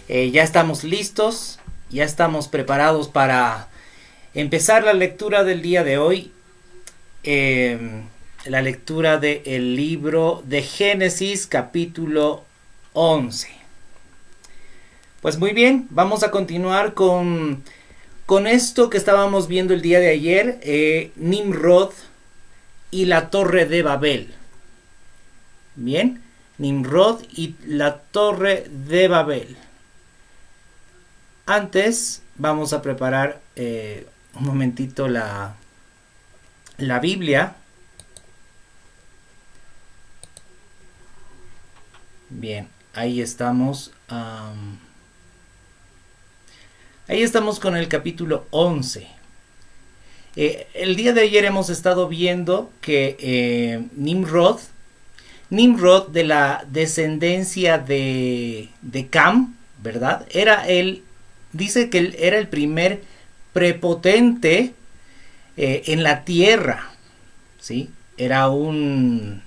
Ya estamos listos, ya estamos preparados para empezar la lectura del día de hoy. La lectura del libro de Génesis capítulo 11. Pues muy bien, vamos a continuar con esto que estábamos viendo el día de ayer, Nimrod y la Torre de Babel. Bien, Nimrod y la Torre de Babel. Antes vamos a preparar un momentito la Biblia. Bien, ahí estamos. Ahí estamos con el capítulo 11. El día de ayer hemos estado viendo que Nimrod de la descendencia de Cam, ¿verdad? Dice que él era el primer prepotente en la tierra, ¿sí? Era un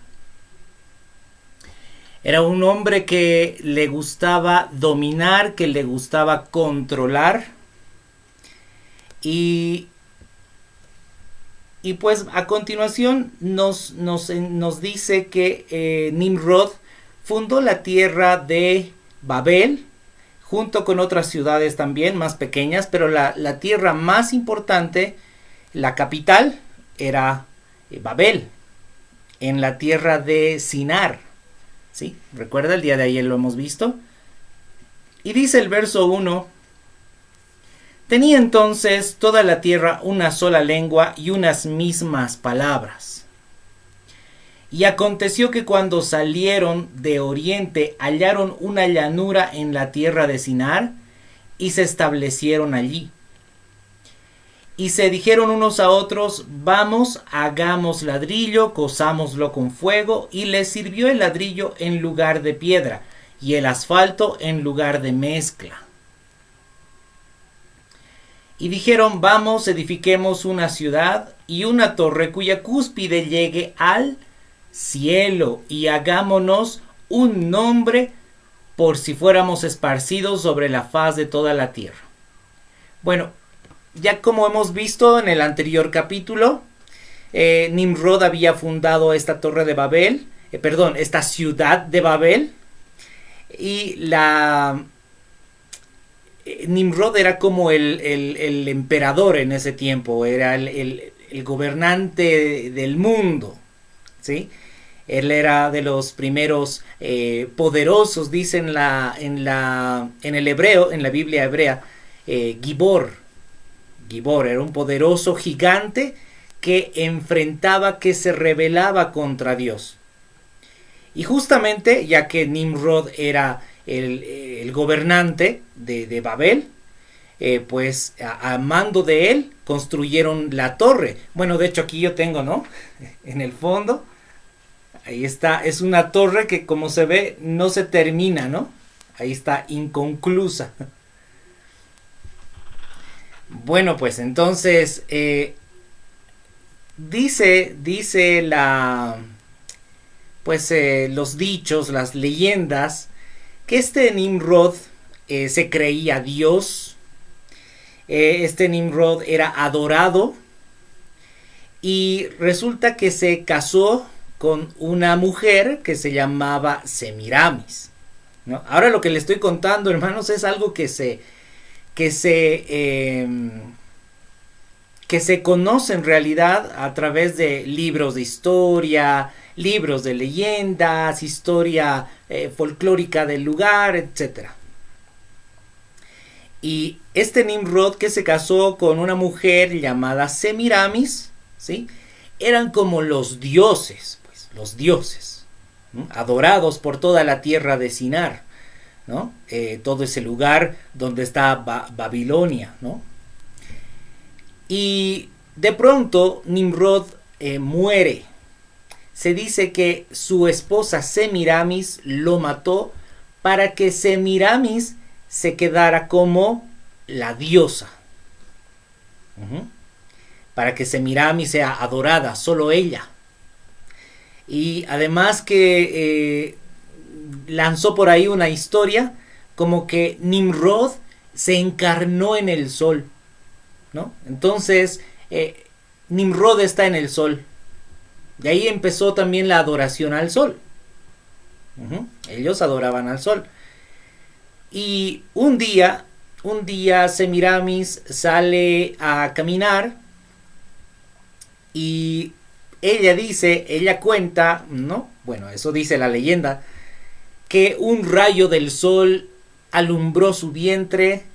hombre que le gustaba dominar, que le gustaba controlar. Y pues a continuación nos dice que Nimrod fundó la tierra de Babel, junto con otras ciudades también más pequeñas, pero la tierra más importante, la capital, era Babel, en la tierra de Sinar. ¿Sí? ¿Recuerda? El día de ayer lo hemos visto. Y dice el verso 1: tenía entonces toda la tierra una sola lengua y unas mismas palabras. Y aconteció que cuando salieron de oriente hallaron una llanura en la tierra de Sinar y se establecieron allí. Y se dijeron unos a otros: vamos, hagamos ladrillo, cozámoslo con fuego. Y les sirvió el ladrillo en lugar de piedra y el asfalto en lugar de mezcla. Y dijeron: vamos, edifiquemos una ciudad y una torre cuya cúspide llegue al cielo, y hagámonos un nombre por si fuéramos esparcidos sobre la faz de toda la tierra. Bueno, ya como hemos visto en el anterior capítulo, Nimrod había fundado esta torre de Babel, esta ciudad de Babel, y Nimrod era como el emperador en ese tiempo, era el gobernante del mundo, ¿sí? Él era de los primeros poderosos, dice en el hebreo, en la Biblia hebrea, Gibor, era un poderoso gigante que se rebelaba contra Dios. Y justamente, ya que Nimrod era el gobernante de Babel, pues a mando de él construyeron la torre. Bueno, de hecho aquí yo tengo, ¿no? En el fondo, ahí está, es una torre que, como se ve, no se termina, ¿no? Ahí está, inconclusa. Bueno, pues entonces dice los dichos, las leyendas, que este Nimrod se creía Dios. Este Nimrod era adorado y resulta que se casó con una mujer que se llamaba Semiramis, ¿no? Ahora lo que le estoy contando, hermanos, es algo que se conoce en realidad a través de libros de historia, libros de leyendas, historia folclórica del lugar, etc. Y este Nimrod, que se casó con una mujer llamada Semiramis, ¿sí? Eran como los dioses, los dioses, ¿no? Adorados por toda la tierra de Sinar, ¿no? Todo ese lugar donde está Babilonia, ¿no? Y de pronto Nimrod muere. Se dice que su esposa Semiramis lo mató para que Semiramis se quedara como la diosa. Para que Semiramis sea adorada, solo ella. Y además que lanzó por ahí una historia como que Nimrod se encarnó en el sol, ¿no? Entonces, Nimrod está en el sol. De ahí empezó también la adoración al sol. Ellos adoraban al sol. Y un día Semiramis sale a caminar y ella cuenta, ¿no? Bueno, eso dice la leyenda, que un rayo del sol alumbró su vientre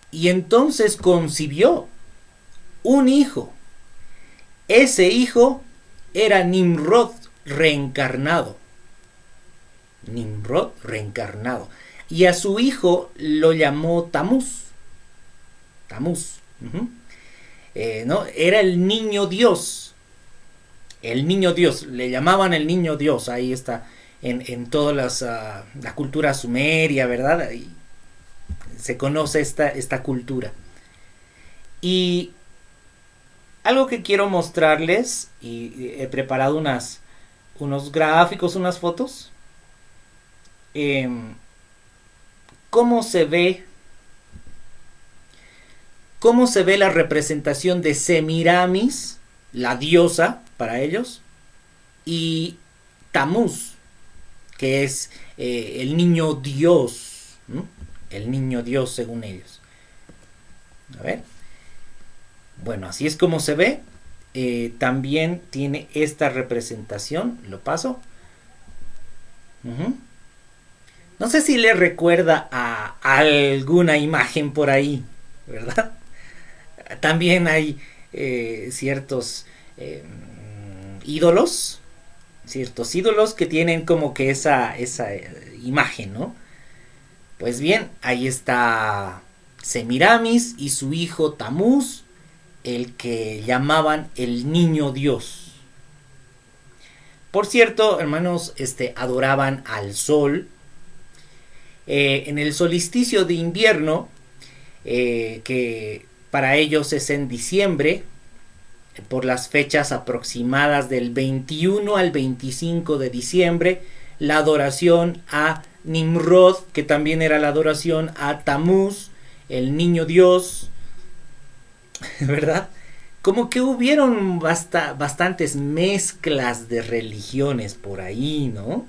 y entonces concibió un hijo. Ese hijo era Nimrod reencarnado. Nimrod reencarnado. Y a su hijo lo llamó Tamuz. ¿No? Era el niño Dios. El niño Dios. Le llamaban el niño Dios. Ahí está. En todas la cultura sumeria, ¿verdad? Ahí se conoce esta cultura. Y algo que quiero mostrarles, y he preparado unos gráficos, unas fotos. ¿Cómo se ve la representación de Semiramis, la diosa para ellos, y Tamuz, que es el niño Dios, ¿no? El niño Dios según ellos. A ver. Bueno, así es como se ve. También tiene esta representación. Lo paso. No sé si le recuerda a alguna imagen por ahí, ¿verdad? También hay ciertos ídolos que tienen como que esa imagen, ¿no? Pues bien, ahí está Semiramis y su hijo Tamuz, el que llamaban el niño Dios. Por cierto, hermanos, adoraban al sol. En el solsticio de invierno, que para ellos es en diciembre, por las fechas aproximadas del 21 al 25 de diciembre, la adoración a Nimrod, que también era la adoración a Tamuz, el niño Dios, ¿verdad? Como que hubieron bastantes mezclas de religiones por ahí, ¿no?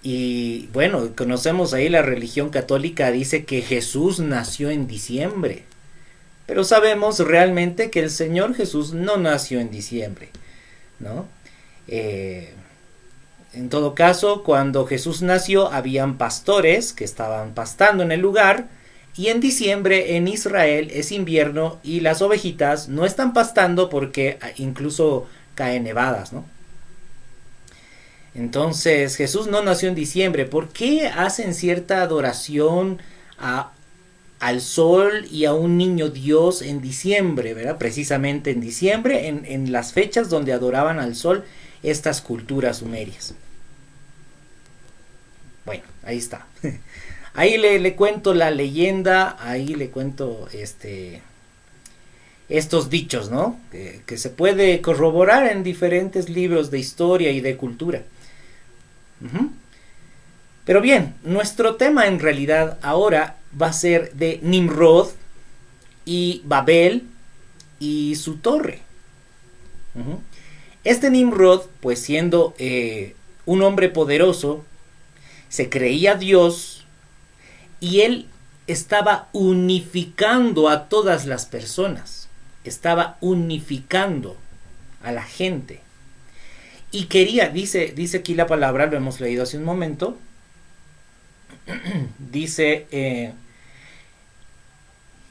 Y bueno, conocemos ahí la religión católica, dice que Jesús nació en diciembre. Pero sabemos realmente que el Señor Jesús no nació en diciembre, ¿no? En todo caso, cuando Jesús nació, habían pastores que estaban pastando en el lugar, y en diciembre en Israel es invierno y las ovejitas no están pastando porque incluso caen nevadas, ¿no? Entonces Jesús no nació en diciembre. ¿Por qué hacen cierta adoración al sol y a un niño Dios en diciembre, ¿verdad? Precisamente en diciembre, en las fechas donde adoraban al sol estas culturas sumerias. Bueno, ahí está. Ahí le cuento la leyenda, ahí le cuento estos dichos, ¿no? Que se puede corroborar en diferentes libros de historia y de cultura. Pero bien, nuestro tema en realidad ahora va a ser de Nimrod y Babel y su torre. Este Nimrod, pues siendo un hombre poderoso, se creía Dios y él estaba unificando a todas las personas, estaba unificando a la gente. Y quería, dice aquí la palabra, lo hemos leído hace un momento, dice,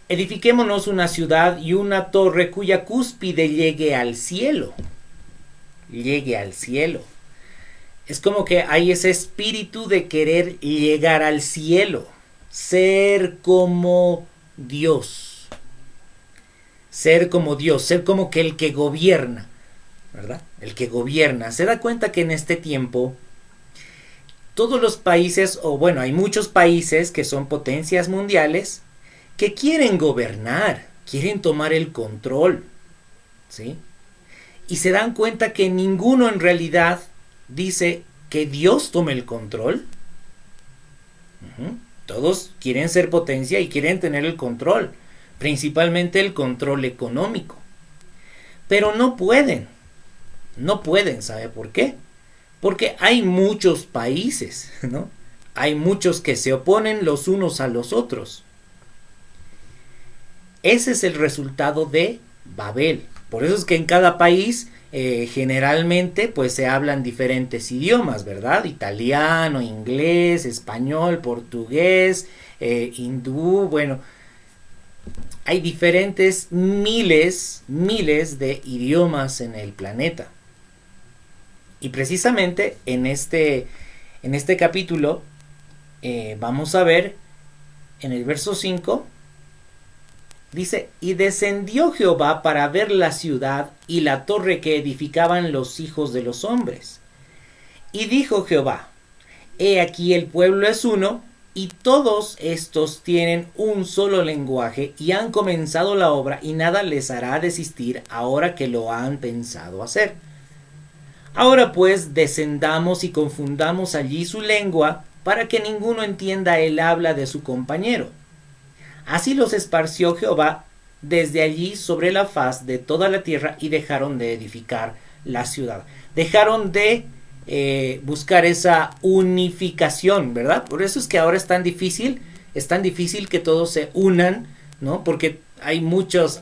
edifiquémonos una ciudad y una torre cuya cúspide llegue al cielo. Llegue al cielo. Es como que hay ese espíritu de querer llegar al cielo, ser como Dios. Ser como Dios, ser como que el que gobierna, ¿verdad? El que gobierna. Se da cuenta que en este tiempo todos los países, o bueno, hay muchos países que son potencias mundiales que quieren gobernar, quieren tomar el control, ¿sí? Y se dan cuenta que ninguno en realidad dice que Dios tome el control. Todos quieren ser potencia y quieren tener el control, principalmente el control económico. Pero no pueden, ¿sabe por qué? Porque hay muchos países, ¿no? Hay muchos que se oponen los unos a los otros. Ese es el resultado de Babel. Por eso es que en cada país generalmente pues se hablan diferentes idiomas, ¿verdad? Italiano, inglés, español, portugués, hindú, bueno, hay diferentes miles de idiomas en el planeta. Y precisamente en este capítulo vamos a ver en el verso 5, dice, y descendió Jehová para ver la ciudad y la torre que edificaban los hijos de los hombres. Y dijo Jehová, he aquí el pueblo es uno, y todos estos tienen un solo lenguaje, y han comenzado la obra, y nada les hará desistir ahora que lo han pensado hacer. Ahora pues descendamos y confundamos allí su lengua, para que ninguno entienda el habla de su compañero. Así los esparció Jehová desde allí sobre la faz de toda la tierra, y dejaron de edificar la ciudad. Dejaron de buscar esa unificación, ¿verdad? Por eso es que ahora es tan difícil que todos se unan, ¿no? Porque hay muchos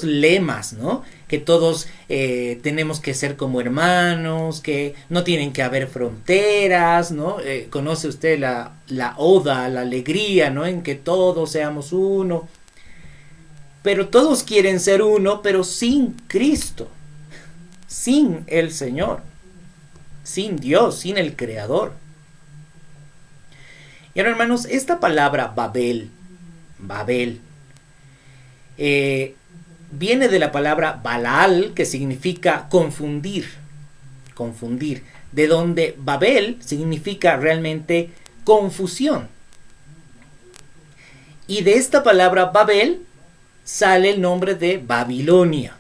lemas, ¿no? Que todos tenemos que ser como hermanos, que no tienen que haber fronteras, ¿no? Conoce usted la oda, la alegría, ¿no? En que todos seamos uno. Pero todos quieren ser uno, pero sin Cristo, sin el Señor, sin Dios, sin el Creador. Y ahora, hermanos, esta palabra Babel, viene de la palabra Balal, que significa confundir, de donde Babel significa realmente confusión. Y de esta palabra Babel sale el nombre de Babilonia.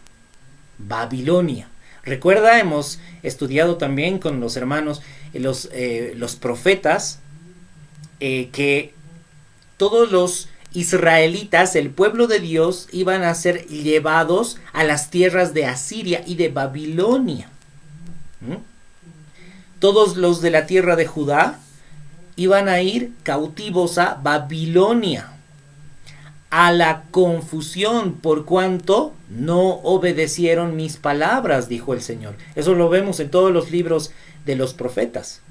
Recuerda, hemos estudiado también con los hermanos los profetas, que todos los israelitas, el pueblo de Dios, iban a ser llevados a las tierras de Asiria y de Babilonia. Todos los de la tierra de Judá iban a ir cautivos a Babilonia, a la confusión, por cuanto no obedecieron mis palabras, dijo el Señor. Eso lo vemos en todos los libros de los profetas.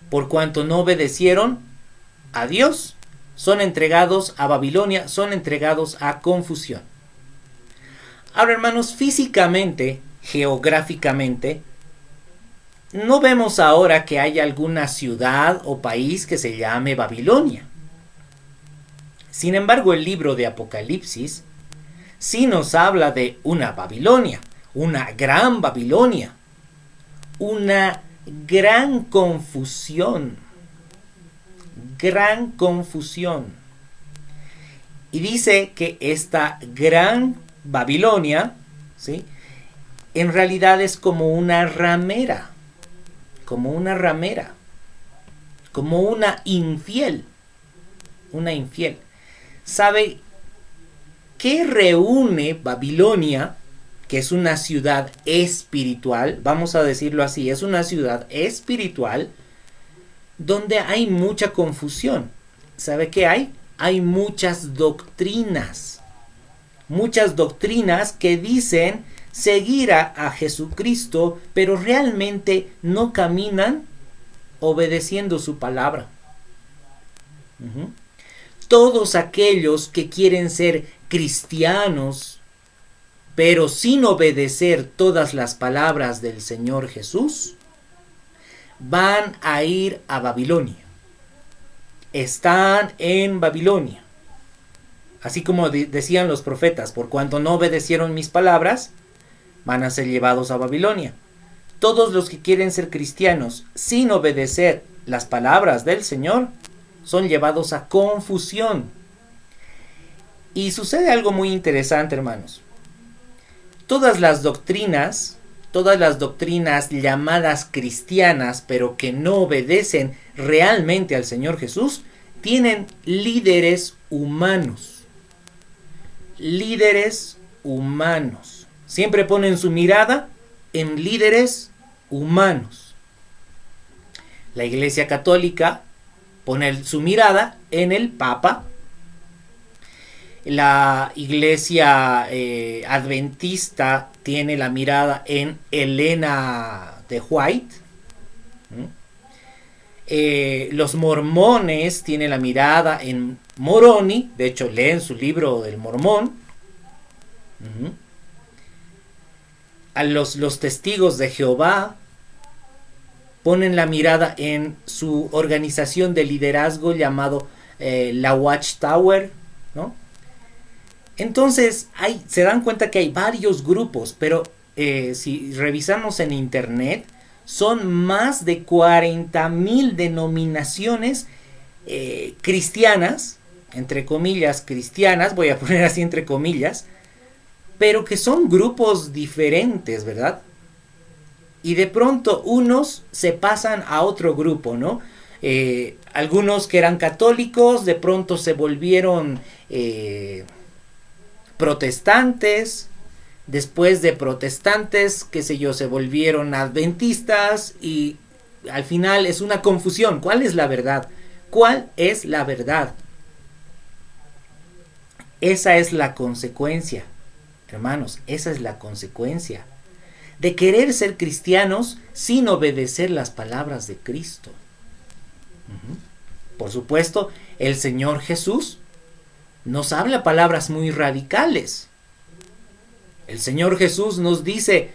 Por cuanto no obedecieron a Dios, son entregados a Babilonia, son entregados a confusión. Ahora, hermanos, físicamente, geográficamente, no vemos ahora que haya alguna ciudad o país que se llame Babilonia. Sin embargo, el libro de Apocalipsis sí nos habla de una Babilonia, una gran Babilonia, una gran confusión. Y dice que esta gran Babilonia, ¿sí?, en realidad es como una ramera, como una infiel. ¿Sabe qué reúne Babilonia? Que es una ciudad espiritual, vamos a decirlo así, es una ciudad espiritual donde hay mucha confusión. ¿Sabe qué hay? Hay muchas doctrinas que dicen seguir a Jesucristo, pero realmente no caminan obedeciendo su palabra. Todos aquellos que quieren ser cristianos, pero sin obedecer todas las palabras del Señor Jesús, van a ir a Babilonia. Están en Babilonia. Así como decían los profetas, por cuanto no obedecieron mis palabras, van a ser llevados a Babilonia. Todos los que quieren ser cristianos sin obedecer las palabras del Señor son llevados a confusión. Y sucede algo muy interesante, hermanos. Todas las doctrinas todas las doctrinas llamadas cristianas, pero que no obedecen realmente al Señor Jesús, tienen líderes humanos. Líderes humanos. Siempre ponen su mirada en líderes humanos. La Iglesia Católica pone su mirada en el Papa. La Iglesia Adventista tiene la mirada en Elena de White. Los mormones tienen la mirada en Moroni. De hecho, leen su libro del Mormón. A los testigos de Jehová ponen la mirada en su organización de liderazgo llamado la Watchtower, ¿no? Entonces, se dan cuenta que hay varios grupos, pero si revisamos en internet, son más de 40,000 denominaciones cristianas, entre comillas cristianas, voy a poner así entre comillas, pero que son grupos diferentes, ¿verdad? Y de pronto unos se pasan a otro grupo, ¿no? Algunos que eran católicos, de pronto se volvieron protestantes, después de protestantes, qué sé yo, se volvieron adventistas y al final es una confusión. ¿Cuál es la verdad? ¿Cuál es la verdad? Esa es la consecuencia, hermanos, esa es la consecuencia de querer ser cristianos sin obedecer las palabras de Cristo. Por supuesto, el Señor Jesús nos habla palabras muy radicales. El Señor Jesús nos dice: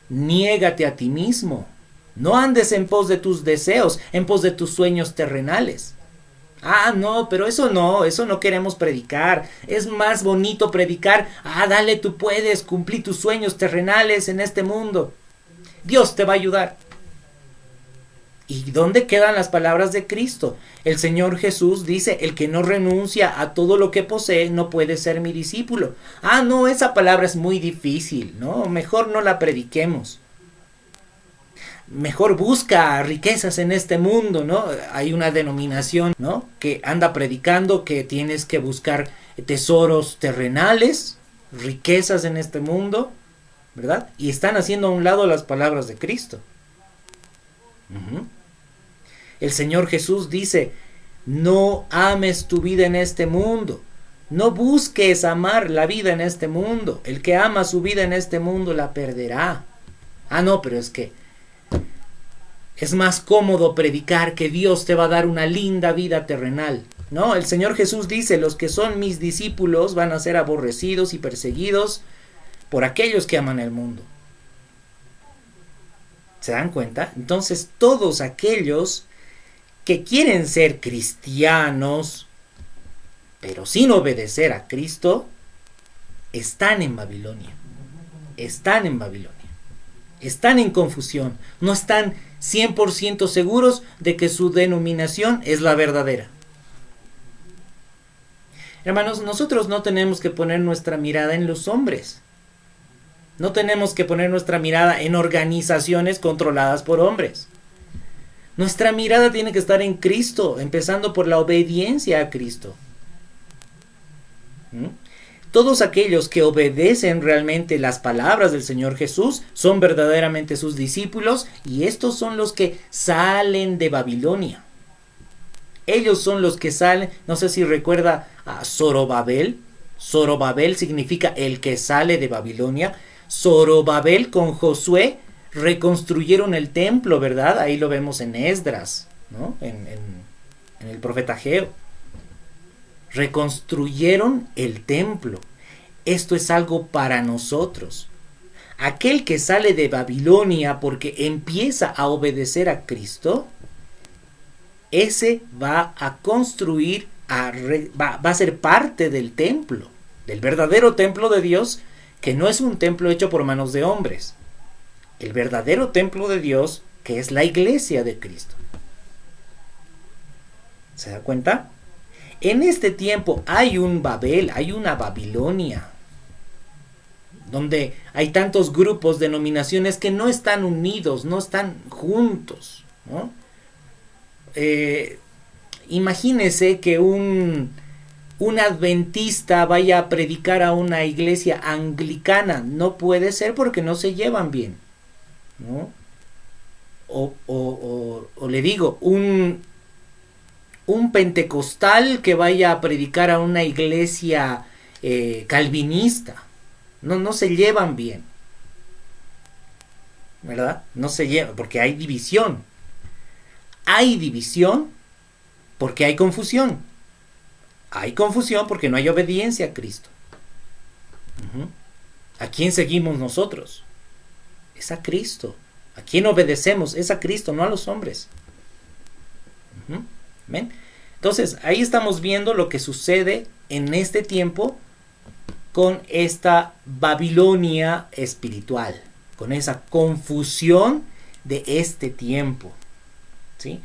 niégate a ti mismo, no andes en pos de tus deseos, en pos de tus sueños terrenales. No, pero eso no queremos predicar. Es más bonito predicar: dale, tú puedes cumplir tus sueños terrenales en este mundo. Dios te va a ayudar. ¿Y dónde quedan las palabras de Cristo? El Señor Jesús dice: el que no renuncia a todo lo que posee no puede ser mi discípulo. No, esa palabra es muy difícil, ¿no? Mejor no la prediquemos. Mejor busca riquezas en este mundo, ¿no? Hay una denominación, ¿no?, que anda predicando que tienes que buscar tesoros terrenales, riquezas en este mundo, ¿verdad? Y están haciendo a un lado las palabras de Cristo. El Señor Jesús dice: no ames tu vida en este mundo, no busques amar la vida en este mundo. El que ama su vida en este mundo la perderá. No, pero es que es más cómodo predicar que Dios te va a dar una linda vida terrenal. No, el Señor Jesús dice: los que son mis discípulos van a ser aborrecidos y perseguidos por aquellos que aman el mundo. ¿Se dan cuenta? Entonces, todos aquellos que quieren ser cristianos, pero sin obedecer a Cristo, están en Babilonia. Están en Babilonia. Están en confusión. No están 100% seguros de que su denominación es la verdadera. Hermanos, nosotros no tenemos que poner nuestra mirada en los hombres. No tenemos que poner nuestra mirada en organizaciones controladas por hombres. Nuestra mirada tiene que estar en Cristo, empezando por la obediencia a Cristo. Todos aquellos que obedecen realmente las palabras del Señor Jesús son verdaderamente sus discípulos, y estos son los que salen de Babilonia. Ellos son los que salen. No sé si recuerda a Zorobabel. Zorobabel significa el que sale de Babilonia. Zorobabel con Josué reconstruyeron el templo, ¿verdad? Ahí lo vemos en Esdras, ¿no? En el profeta Ageo. Reconstruyeron el templo. Esto es algo para nosotros. Aquel que sale de Babilonia porque empieza a obedecer a Cristo, ese va a construir, va a ser parte del templo, del verdadero templo de Dios, que no es un templo hecho por manos de hombres. El verdadero templo de Dios, que es la iglesia de Cristo. ¿Se da cuenta? En este tiempo hay un Babel, hay una Babilonia, donde hay tantos grupos, denominaciones que no están unidos, no están juntos, ¿no? Imagínese que un adventista vaya a predicar a una iglesia anglicana. No puede ser porque no se llevan bien, ¿no? O le digo, un pentecostal que vaya a predicar a una iglesia calvinista. No se llevan bien, ¿verdad? No se llevan porque hay división. Hay división porque hay confusión. Hay confusión porque no hay obediencia a Cristo. ¿A quién seguimos nosotros? Es a Cristo. ¿A quién obedecemos? Es a Cristo, no a los hombres. ¿Ven? Entonces, ahí estamos viendo lo que sucede en este tiempo con esta Babilonia espiritual, con esa confusión de este tiempo. ¿Sí?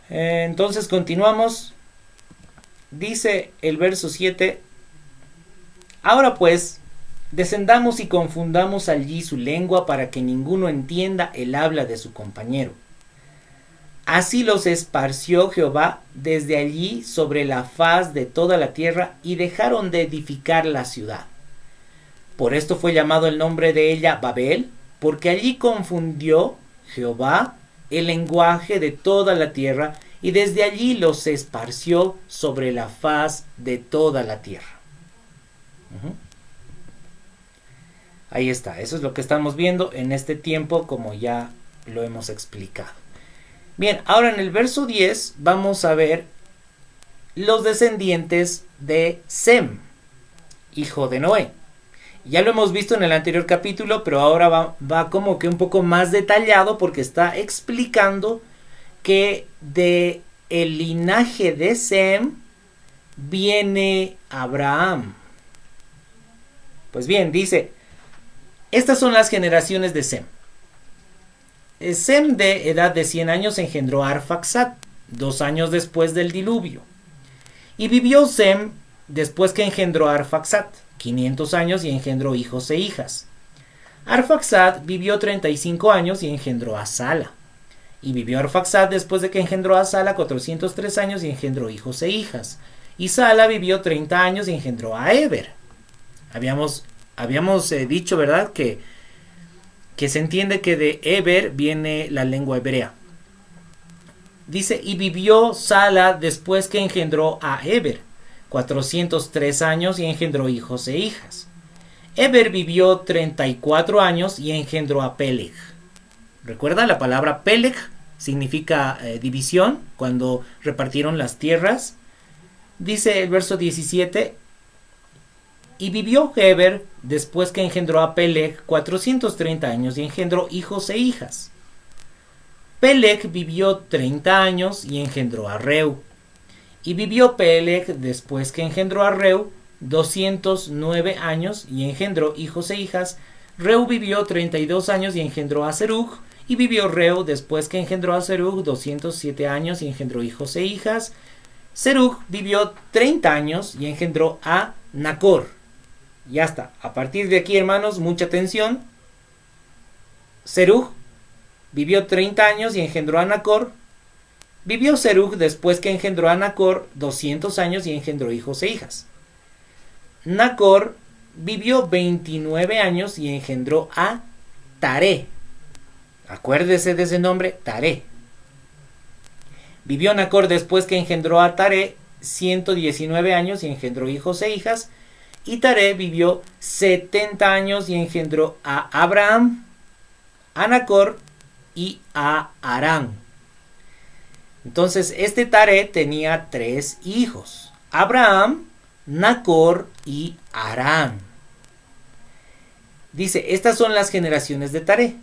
Entonces continuamos. Dice el verso 7: ahora pues, descendamos y confundamos allí su lengua para que ninguno entienda el habla de su compañero. Así los esparció Jehová desde allí sobre la faz de toda la tierra y dejaron de edificar la ciudad. Por esto fue llamado el nombre de ella Babel, porque allí confundió Jehová el lenguaje de toda la tierra y desde allí los esparció sobre la faz de toda la tierra. Ahí está, eso es lo que estamos viendo en este tiempo, como ya lo hemos explicado. Bien, ahora en el verso 10 vamos a ver los descendientes de Sem, hijo de Noé. Ya lo hemos visto en el anterior capítulo, pero ahora va como que un poco más detallado porque está explicando que de el linaje de Sem viene Abraham. Pues bien, dice, estas son las generaciones de Sem. Sem, de edad de 100 años, engendró a Arfaxad 2 años después del diluvio. Y vivió Sem después que engendró a Arfaxad 500 años y engendró hijos e hijas. Arfaxad vivió 35 años y engendró a Sala. Y vivió Arfaxad después de que engendró a Sala 403 años y engendró hijos e hijas. Y Sala vivió 30 años y engendró a Eber. Habíamos dicho, ¿verdad?, que se entiende que de Eber viene la lengua hebrea. Dice, y vivió Sala después que engendró a Eber 403 años y engendró hijos e hijas. Eber vivió 34 años y engendró a Peleg. ¿Recuerda? La palabra Peleg significa división, cuando repartieron las tierras. Dice el verso 17, y vivió Eber después que engendró a Peleg 430 años y engendró hijos e hijas. Peleg vivió 30 años y engendró a Reu. Y vivió Peleg después que engendró a Reu 209 años y engendró hijos e hijas. Reu vivió 32 años y engendró a Serug. Y vivió Reu después que engendró a Serug 207 años y engendró hijos e hijas. Serug vivió 30 años y engendró a Nacor. Ya está. A partir de aquí, hermanos, mucha atención. Serug vivió 30 años y engendró a Nacor. Vivió Serug después que engendró a Nacor 200 años y engendró hijos e hijas. Nacor vivió 29 años y engendró a Taré. Acuérdese de ese nombre, Taré. Vivió Nacor después que engendró a Taré 119 años y engendró hijos e hijas. Y Taré vivió 70 años y engendró a Abraham, a Nacor y a Harán. Entonces, este Taré tenía 3 hijos: Abraham, Nacor y Harán. Dice, estas son las generaciones de Taré.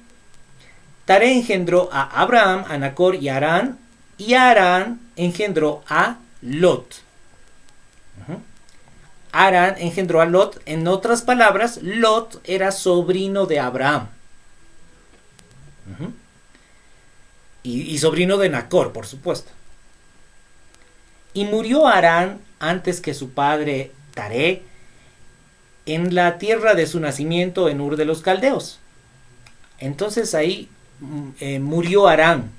Taré engendró a Abraham, a Nacor y a Harán, y Harán engendró a Lot. Harán engendró a Lot. En otras palabras, Lot era sobrino de Abraham. Y sobrino de Nacor, por supuesto. Y murió Harán antes que su padre Taré, en la tierra de su nacimiento, en Ur de los Caldeos. Entonces ahí murió Harán.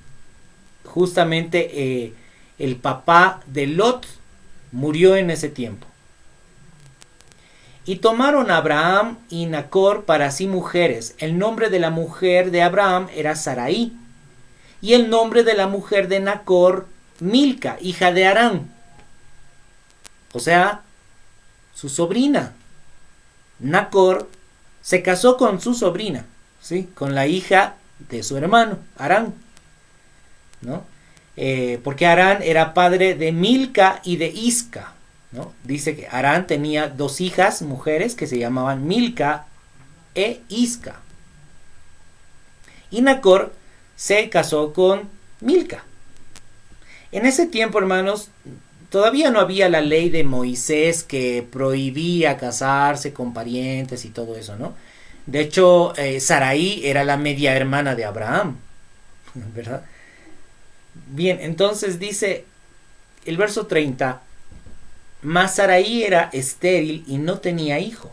Justamente el papá de Lot murió en ese tiempo. Y tomaron a Abraham y Nacor para sí mujeres. El nombre de la mujer de Abraham era Sarai. Y el nombre de la mujer de Nacor, Milca, hija de Harán. O sea, su sobrina. Nacor se casó con su sobrina, ¿sí? Con la hija de su hermano, Harán, ¿no? Porque Harán era padre de Milca y de Isca, ¿no? Dice que Harán tenía dos hijas, mujeres, que se llamaban Milca e Isca. Y Nacor se casó con Milca. En ese tiempo, hermanos, todavía no había la ley de Moisés que prohibía casarse con parientes y todo eso, ¿no? De hecho, Sarai era la media hermana de Abraham, ¿verdad? Bien, entonces dice el verso 30, mas Sarai era estéril y no tenía hijo.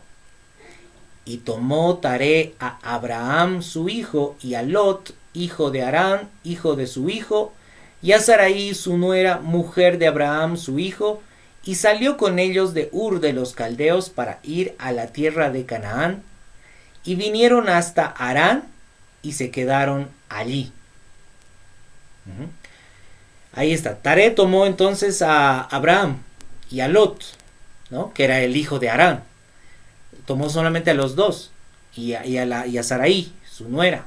Y tomó Taré a Abraham su hijo y a Lot, hijo de Harán, hijo de su hijo, y a Sarai su nuera, mujer de Abraham su hijo, y salió con ellos de Ur de los Caldeos para ir a la tierra de Canaán, y vinieron hasta Harán y se quedaron allí. Ahí está. Taré tomó entonces a Abraham y a Lot, ¿no? Que era el hijo de Harán. Tomó solamente a los dos y a Sarai, su nuera.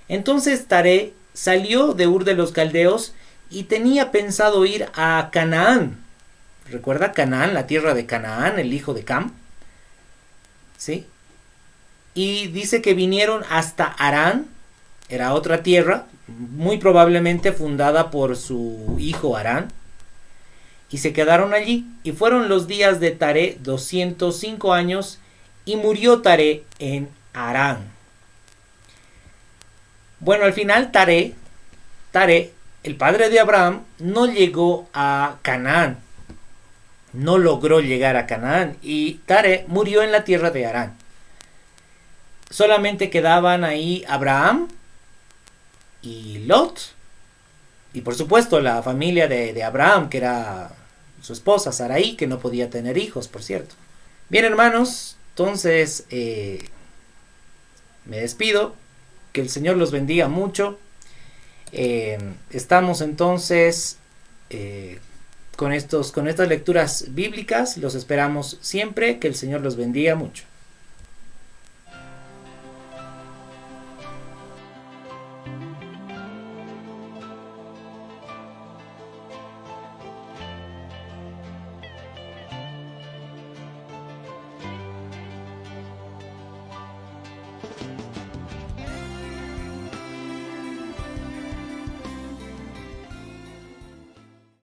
Entonces Taré salió de Ur de los Caldeos y tenía pensado ir a Canaán. ¿Recuerda Canaán, la tierra de Canaán, el hijo de Cam? ¿Sí? Y dice que vinieron hasta Harán, era otra tierra, muy probablemente fundada por su hijo Harán, y se quedaron allí, y fueron los días de Taré 205 años, y murió Taré en Harán. Bueno, al final Taré, el padre de Abraham, no llegó a Canaán, no logró llegar a Canaán, y Taré murió en la tierra de Harán. Solamente quedaban ahí Abraham y Lot, y por supuesto la familia de Abraham, que era su esposa Sarai, que no podía tener hijos, por cierto. Bien, hermanos, entonces me despido, que el Señor los bendiga mucho. Estamos entonces con estas lecturas bíblicas, los esperamos siempre, que el Señor los bendiga mucho.